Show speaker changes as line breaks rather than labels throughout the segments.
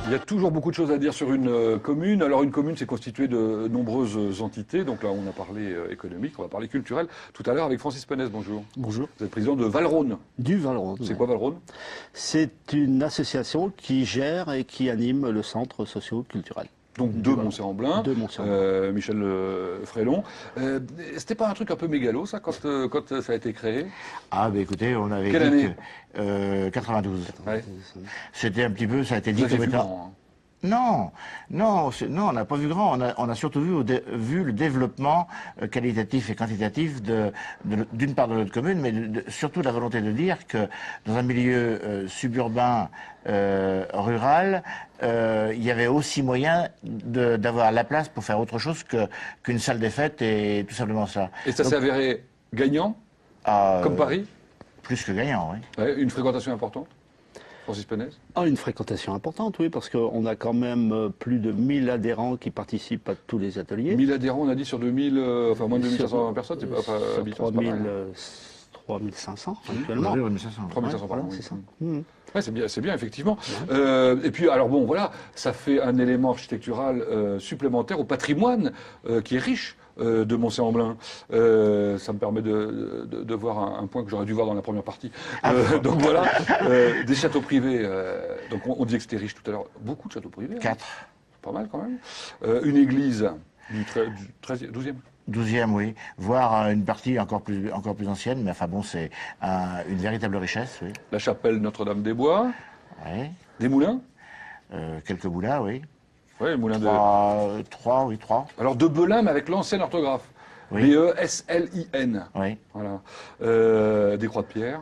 Il y a toujours beaucoup de choses à dire sur une commune. Alors une commune, c'est constitué de nombreuses entités. Donc là, on a parlé économique, on va parler culturel. Tout à l'heure avec Francis Penès, bonjour.
Bonjour.
Vous êtes président de Valrhône.
Du Valrhône.
C'est quoi Valrhône?
C'est une association qui gère et qui anime le centre socio-culturel.
Donc de Montserrat-en-Blin, Michel Frélon. C'était pas un truc un peu mégalo, ça, quand ça a été créé?
Ah, ben écoutez, on avait
Quelle
dit
année?
92.
Ouais.
C'était un petit peu, ça a été dit
Vous avez
comme
vu
étant...
grand, hein.
Non, on n'a pas vu grand. On a surtout vu le développement qualitatif et quantitatif d'une part de notre commune, mais surtout la volonté de dire que dans un milieu suburbain, rural, il y avait aussi moyen d'avoir la place pour faire autre chose qu'une salle des fêtes et tout simplement ça.
Et ça s'est avéré gagnant, comme Paris?
Plus que gagnant, oui.
Ouais, une fréquentation importante? Francis Penès?
Une fréquentation importante, oui, parce qu'on a quand même plus de 1000 adhérents qui participent à tous les ateliers.
1000 adhérents, on a dit, sur 2000, enfin moins de 2500 personnes, c'est pas habitants, c'est pas mal, hein.
3500 actuellement.
Oui, 3500.
3500 par an,
c'est ça.
Ouais, c'est bien, effectivement. Et puis, alors bon, voilà, ça fait un élément architectural supplémentaire au patrimoine qui est riche de Montserrat-en-Blin. Ça me permet de voir un point que j'aurais dû voir dans la première partie. Donc voilà, des châteaux privés. Donc on disait que c'était riche tout à l'heure. Beaucoup de châteaux privés.
4.
Pas mal quand même. Une église du 13e, 12e.
12e, oui. Voire une partie encore plus ancienne, mais enfin bon, c'est une véritable richesse, oui.
La chapelle Notre-Dame-des-Bois.
Oui.
Des moulins.
Quelques moulins, oui.
Oui, les moulins
de... 3.
Alors de Belin, mais avec l'ancienne orthographe.
Oui.
B-E-S-L-I-N.
Oui.
Voilà. Des croix de pierre.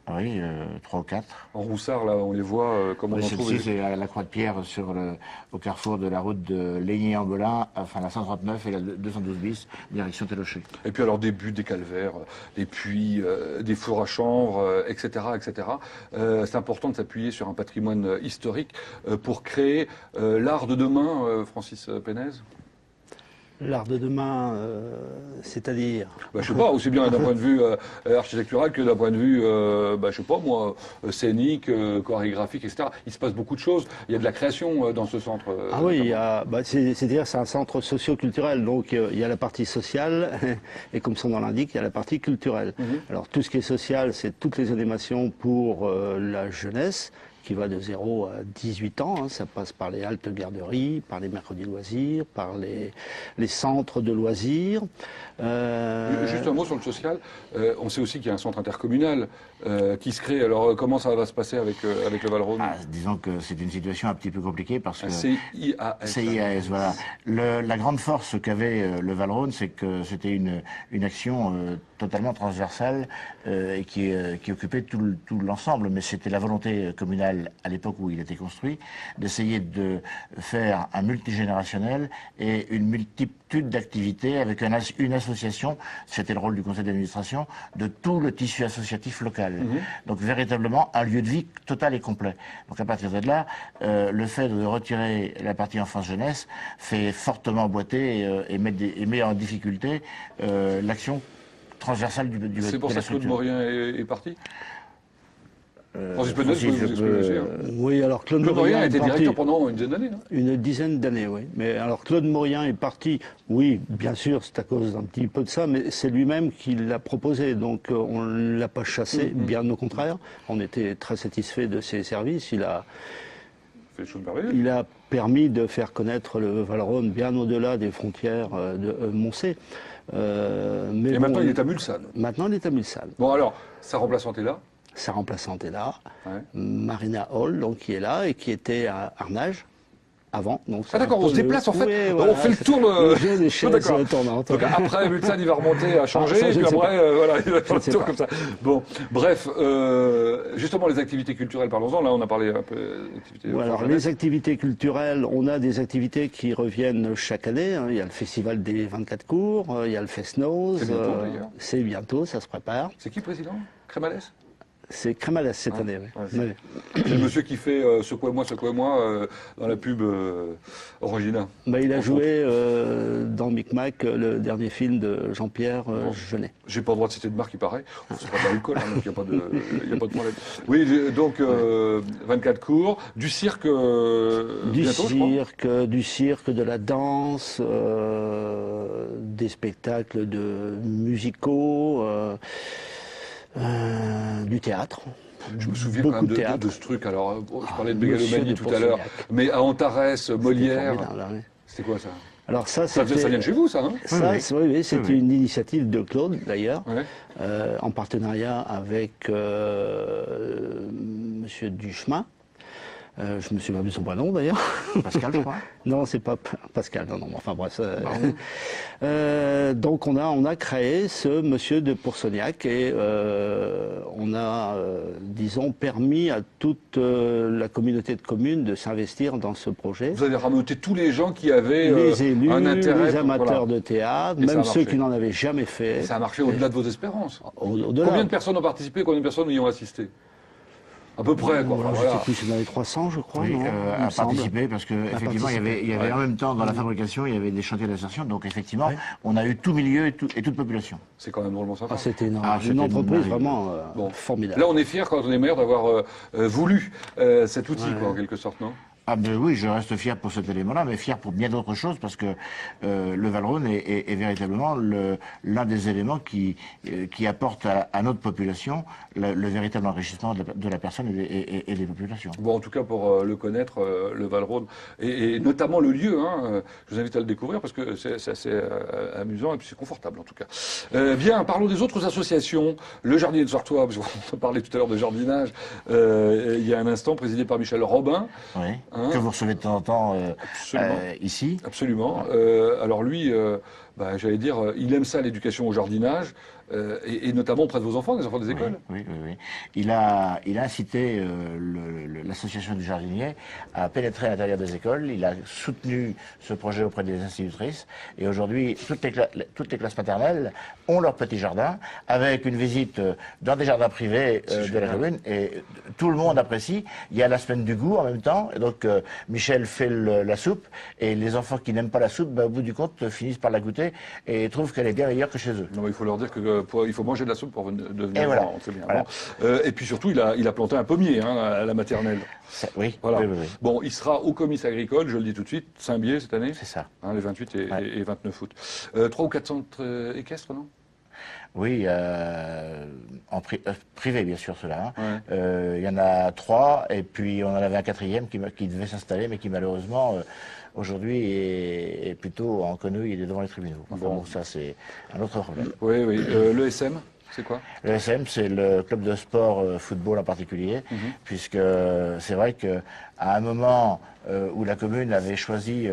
Oui, 3 ou 4.
En Roussard, là, on les voit comme on en trouve.
Celle-ci, c'est la croix de pierre au carrefour de la route de Laigny-en-Belin, enfin la 139 et la 212 bis, direction Télocher.
Et puis alors des buttes, des calvaires, des puits, des fours à chanvre, etc., etc. C'est important de s'appuyer sur un patrimoine historique pour créer l'art de demain, Francis Penès.
L'art de demain, c'est-à-dire
Je sais pas, aussi bien d'un point de vue architectural que d'un point de vue, je sais pas moi, scénique, chorégraphique, etc. Il se passe beaucoup de choses. Il y a de la création dans ce centre.
Ah oui, c'est-à-dire c'est un centre socio-culturel, donc il y a la partie sociale, et comme son nom l'indique, il y a la partie culturelle. Alors tout ce qui est social, c'est toutes les animations pour la jeunesse, qui va de 0 à 18 ans. Hein. Ça passe par les haltes garderies, par les mercredis loisirs, par les centres de loisirs.
Juste un mot sur le social. On sait aussi qu'il y a un centre intercommunal qui se crée. Alors comment ça va se passer avec le Valrhône?
Disons que c'est une situation un petit peu compliquée parce que...
CIAS.
CIAS, voilà. La grande force qu'avait le Valrhône, c'est que c'était une action totalement transversale et qui occupait tout l'ensemble. Mais c'était la volonté communale à l'époque où il était construit, d'essayer de faire un multigénérationnel et une multitude d'activités avec une association, c'était le rôle du conseil d'administration, de tout le tissu associatif local. Donc véritablement un lieu de vie total et complet. Donc à partir de là, le fait de retirer la partie enfance-jeunesse fait fortement boiter et met en difficulté l'action transversale du
C'est pour ça que Claude Maurien est parti? Francis Penès,
oui, alors
Claude Maurien a été directeur pendant une dizaine d'années.
Une dizaine d'années, oui. Mais alors Claude Maurien est parti, oui, bien sûr, c'est à cause d'un petit peu de ça, mais c'est lui-même qui l'a proposé, donc on ne l'a pas chassé, bien au contraire. On était très satisfaits de ses services. Il a permis de faire connaître le Valrhône bien au-delà des frontières de Moncey.
Et maintenant, il est à Mulsanne.
Maintenant, il est à Mulsanne.
Bon, alors, sa remplaçante est là?
Sa remplaçante est là, Marina Hall, donc, qui est là et qui était à Arnage avant. Donc,
d'accord, on se déplace en fait, on fait le tour
le jeu des chaises tournantes.
Donc après, Mulsanne, il va remonter à changer, et puis après, voilà, il va faire le tour comme ça. Bon, bref, justement, les activités culturelles, parlons-en. Là, on a parlé un peu d'activités.
Alors, les activités culturelles, on a des activités qui reviennent chaque année. Hein. Il y a le festival des 24 cours, il y a le Fest-Noz.
C'est bientôt, d'ailleurs.
C'est bientôt, ça se prépare.
C'est qui le président? Crémales?
C'est Crémales cette année, oui.
Ouais, c'est le monsieur qui fait secouez-moi dans la pub Orangina.
Bah, il a joué dans Micmac, le dernier film de Jean-Pierre Jeunet.
J'ai pas le droit de citer de marque, il paraît. C'est pas d'alcool, hein, donc il n'y a pas de problème. Oui, donc 24 cours, du cirque bientôt,
Du cirque, de la danse, des spectacles musicaux, du théâtre.
Je me souviens quand même de ce truc. Alors, je parlais de mégalomanie tout à l'heure, mais à Antares, Molière, c'était quoi ça?
Alors ça
vient de chez vous, ça, hein?
Ça, oui, c'était une initiative de Claude, d'ailleurs,
Ouais.
en partenariat avec Monsieur Duchemin. Je me souviens plus de son prénom d'ailleurs.
Pascal, je crois.
Non, c'est pas Pascal. Non, enfin bref. Donc on a créé ce monsieur de Poursognac et on a, disons, permis à toute la communauté de communes de s'investir dans ce projet.
Vous avez rameuté tous les gens qui avaient
Les élus,
un intérêt,
les amateurs
voilà.
de théâtre,
Et ça a
même ceux
marché.
qui n'en avaient jamais fait.
Et ça a marché au-delà de vos espérances.
Au-delà.
Combien de personnes ont participé, combien de personnes y ont assisté? À peu près, quoi. Enfin,
Je
voilà.
sais plus, c'est dans les 300, je crois.
Oui,
non, il
à
me semble.
participer parce que effectivement il y avait en même temps dans la fabrication il y avait des chantiers d'insertion, donc effectivement on a eu tout milieu et toute population.
C'est quand même drôlement sympa.
Ah, c'était une
c'était
entreprise
merveilleux.
vraiment
Bon.
formidable.
Là, on est fiers quand on est maire d'avoir voulu cet outil, quoi, en quelque sorte, non?
Ah ben oui, je reste fier pour cet élément-là, mais fier pour bien d'autres choses, parce que le Val-Rhône est véritablement l'un des éléments qui apporte à notre population le véritable enrichissement de la personne et des populations.
Bon, en tout cas, pour le connaître, le Val-Rhône, et notamment le lieu, hein, je vous invite à le découvrir parce que c'est assez amusant et puis c'est confortable en tout cas. Bien, parlons des autres associations. Le Jardinier de Sartois, parce qu'on parlait tout à l'heure de jardinage, il y a un instant, présidé par Michel Robin.
Oui.
Hein,
que vous recevez de temps en temps ici.
Absolument. Alors lui, j'allais dire, il aime ça, l'éducation au jardinage, et notamment auprès de vos enfants, des enfants des écoles.
Oui. Il a incité l'association du jardinier à pénétrer à l'intérieur des écoles. Il a soutenu ce projet auprès des institutrices. Et aujourd'hui, toutes les classes maternelles ont leur petit jardin, avec une visite dans des jardins privés de la commune. Et tout le monde apprécie. Il y a la semaine du goût en même temps. Et donc, Michel fait la soupe. Et les enfants qui n'aiment pas la soupe, au bout du compte, finissent par la goûter et trouvent qu'elle est bien meilleure que chez eux.
Non, mais il faut leur dire qu'il faut manger de la soupe pour devenir
et voilà.
grand, c'est bien.
Voilà.
Bon. Et puis surtout, il a planté un pommier à la maternelle.
Oui,
voilà.
oui.
Bon, il sera au comice agricole, je le dis tout de suite, Saint-Bié cette année.
C'est ça.
Les 28 et 29 août. 3 ou 4 centres équestres, non?
Oui, en privé, bien sûr, cela.
Ouais.
Il y en a 3, et puis on en avait un 4e qui devait s'installer, mais qui malheureusement, aujourd'hui, est plutôt en quenouille et devant les tribunaux. Bon, ça, c'est un autre problème.
Oui. Le SM, c'est quoi?
Le SM, c'est le club de sport football en particulier, puisque c'est vrai que à un moment où la commune avait choisi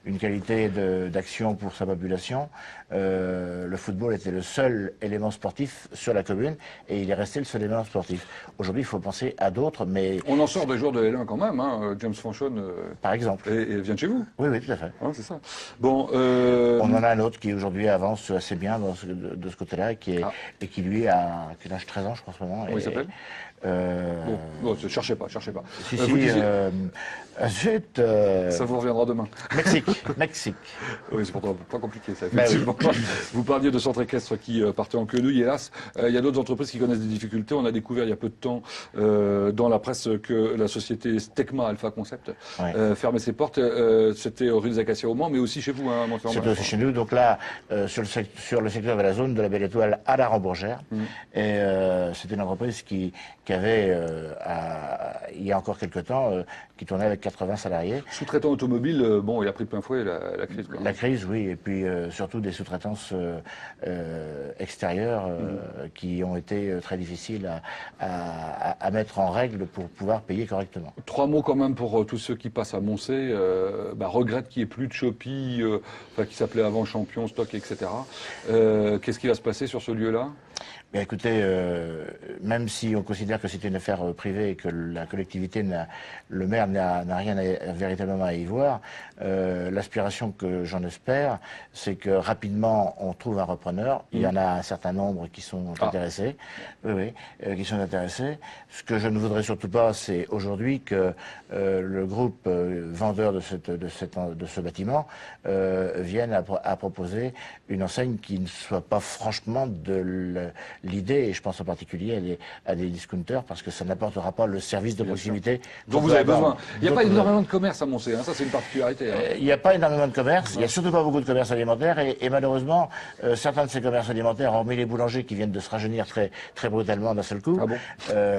une qualité d'action pour sa population, le football était le seul élément sportif sur la commune et il est resté le seul élément sportif. Aujourd'hui, il faut penser à d'autres, mais...
On en sort des joueurs de L1 quand même, hein. James Fanchon,
Par exemple.
et vient de chez vous.
Oui, tout à fait.
Hein, c'est ça. Bon,
On en a un autre qui aujourd'hui avance assez bien de ce côté-là et qui lui a quel âge, 13 ans je crois en ce moment.
Comment il s'appelle? Bon, cherchez pas.
Si,
ça vous reviendra demain.
Mexique.
Oui, c'est pourtant pas compliqué ça,
Bah
effectivement. Vous parliez de centres équestres qui partaient en quenouille, hélas. Il y a d'autres entreprises qui connaissent des difficultés. On a découvert il y a peu de temps dans la presse que la société Stecma Alpha Concept fermait ses portes. C'était au rue des Acacias au Mans, mais aussi chez vous, hein, à Montferrand.
C'était aussi chez nous. Donc là, sur le secteur de la zone de la Belle Étoile à la Rambourgère. Et c'était une entreprise qui avait, il y a encore quelques temps, qui tournait avec 80 salariés.
Sous-traitant automobile, bon, il a pris plein fouet la crise. Quoi.
La crise, oui, et puis surtout des sous-traitances extérieures qui ont été très difficiles à mettre en règle pour pouvoir payer correctement. 3
mots quand même pour tous ceux qui passent à Moncey, regrettent qu'il n'y ait plus de Shopee, qui s'appelait avant Champion, Stock, etc. Qu'est-ce qui va se passer sur ce lieu-là?
Bien, écoutez, même si on considère que c'est une affaire privée et que la collectivité, le maire n'a rien véritablement à y voir, l'aspiration que j'en espère, c'est que rapidement on trouve un repreneur. Il y en a un certain nombre qui sont intéressés, qui sont intéressés. Ce que je ne voudrais surtout pas, c'est aujourd'hui que le groupe vendeur de ce bâtiment vienne à proposer une enseigne qui ne soit pas franchement de l'idée, et je pense en particulier à des discounters, parce que ça n'apportera pas le service de proximité
dont vous avez besoin. Il n'y a pas énormément de commerce à Moncé, hein, ça c'est une particularité.
Il n'y a pas énormément de commerce, il n'y a surtout pas beaucoup de commerce alimentaire, et malheureusement, certains de ces commerces alimentaires, hormis les boulangers qui viennent de se rajeunir très, très brutalement d'un seul coup,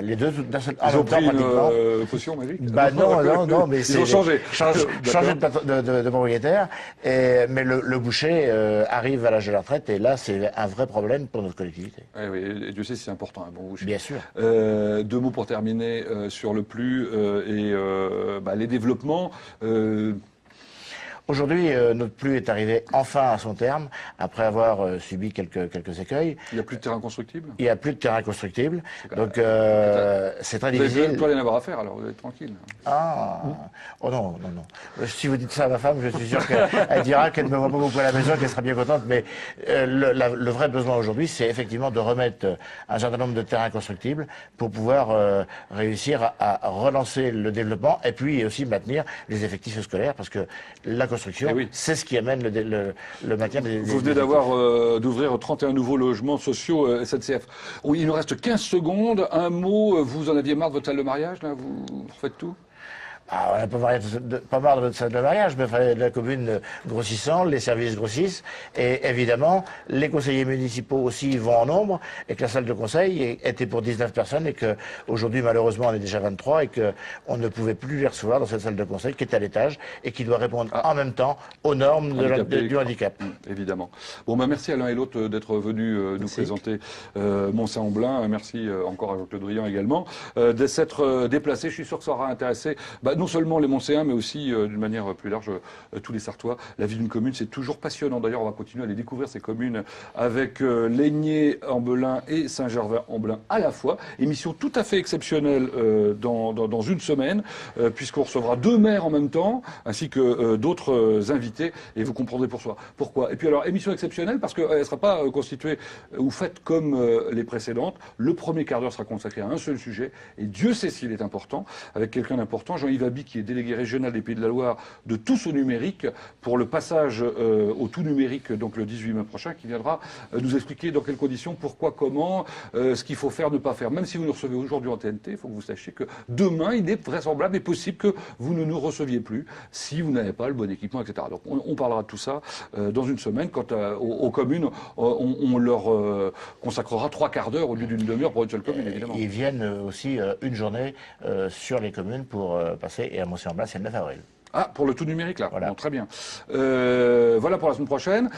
les deux d'un seul
Ils ont pris une potion magique?
Bah non, mais
ils ont changé.
Changé de propriétaire, mais le boucher arrive à l'âge de la retraite, et là c'est un vrai problème pour notre collectivité.
Oui, et Dieu sait si c'est important, un bon boucher.
Bien sûr.
2 mots pour terminer sur le plus et les développements.
Aujourd'hui, notre PLU est arrivé enfin à son terme, après avoir subi quelques écueils.
Il n'y a plus de terrain constructible?
Il n'y a plus de terrain constructible, donc c'est très difficile.
Vous n'allez pas rien avoir à faire, alors vous êtes tranquille.
Ah, oh non. Si vous dites ça à ma femme, je suis sûr qu'elle dira qu'elle ne me voit pas beaucoup à la maison, qu'elle sera bien contente, mais le vrai besoin aujourd'hui, c'est effectivement de remettre un certain nombre de terrains constructibles pour pouvoir réussir à relancer le développement et puis aussi maintenir les effectifs scolaires, parce que la construction, c'est ce qui amène le maintien des...
Vous venez d'ouvrir 31 nouveaux logements sociaux SNCF. Il nous reste 15 secondes. Un mot, vous en aviez marre de votre salle de mariage, là, vous refaites tout?
On n'a pas marre de notre salle de mariage, mais la commune grossissant, les services grossissent, et évidemment, les conseillers municipaux aussi vont en nombre, et que la salle de conseil était pour 19 personnes, et qu'aujourd'hui, malheureusement, on est déjà 23, et qu'on ne pouvait plus les recevoir dans cette salle de conseil qui est à l'étage, et qui doit répondre en même temps aux normes du handicap.
Évidemment. Bon, merci à l'un et l'autre d'être venus nous présenter Mont-Saint-Omblin. Merci encore à Jean-Claude Drian également de s'être déplacé. Je suis sûr que ça aura intéressé non seulement les Moncéens, mais aussi, d'une manière plus large, tous les Sartois. La vie d'une commune, c'est toujours passionnant. D'ailleurs, on va continuer à les découvrir, ces communes, avec Laigné-en-Belin et Saint-Gervais-en-Belin à la fois. Émission tout à fait exceptionnelle dans une semaine, puisqu'on recevra 2 maires en même temps, ainsi que d'autres invités, et vous comprendrez pourquoi. Et puis alors, émission exceptionnelle, parce qu'elle ne sera pas constituée ou faite comme les précédentes. Le premier quart d'heure sera consacré à un seul sujet, et Dieu sait s'il est important, avec quelqu'un d'important, Jean-Yves Abi, qui est délégué régional des Pays de la Loire de Tous au numérique, pour le passage au tout numérique, donc le 18 mai prochain, qui viendra nous expliquer dans quelles conditions, pourquoi, comment, ce qu'il faut faire, ne pas faire. Même si vous nous recevez aujourd'hui en TNT, il faut que vous sachiez que demain, il est vraisemblable et possible que vous ne nous receviez plus si vous n'avez pas le bon équipement, etc. Donc on parlera de tout ça dans une semaine. Quant aux communes, on leur consacrera 3 quarts d'heure au lieu d'une demi-heure pour une seule commune, évidemment.
Ils viennent aussi une journée sur les communes pour passer, et à Mont-Saint-Omblin, c'est le 9 avril.
Pour le tout numérique, là.
Voilà.
Bon, très bien. Voilà pour la semaine prochaine.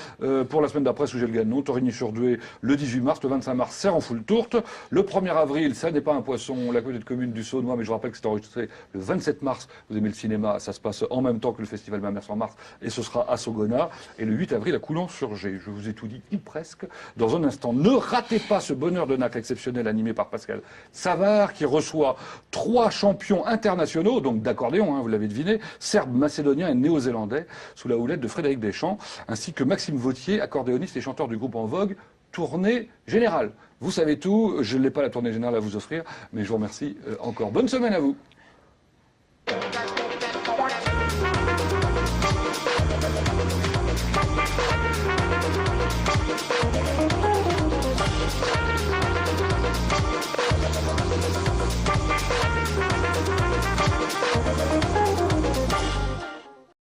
Pour la semaine d'après, Sougé-le-Ganon, Torigny-sur-Douai, le 18 mars, le 25 mars, Serre-en-Foule-Tourte. Le 1er avril, ça n'est pas un poisson, la communauté de communes du Saunois, mais je vous rappelle que c'est enregistré le 27 mars. Vous aimez le cinéma, ça se passe en même temps que le festival Mamers en mars, et ce sera à Sogona. Et le 8 avril, à Coulon-sur-Gé. Je vous ai tout dit, ou presque, dans un instant. Ne ratez pas ce bonheur de Nacre exceptionnel animé par Pascal Savard, qui reçoit 3 champions internationaux, donc d'accordéon, vous l'avez deviné, serbes, macédoniens et néo-zélandais, sous la houlette de Frédéric Deschamps, ainsi que Maxime Vautier, accordéoniste et chanteur du groupe En Vogue, tournée générale. Vous savez tout, je n'ai pas la tournée générale à vous offrir, mais je vous remercie encore. Bonne semaine à vous.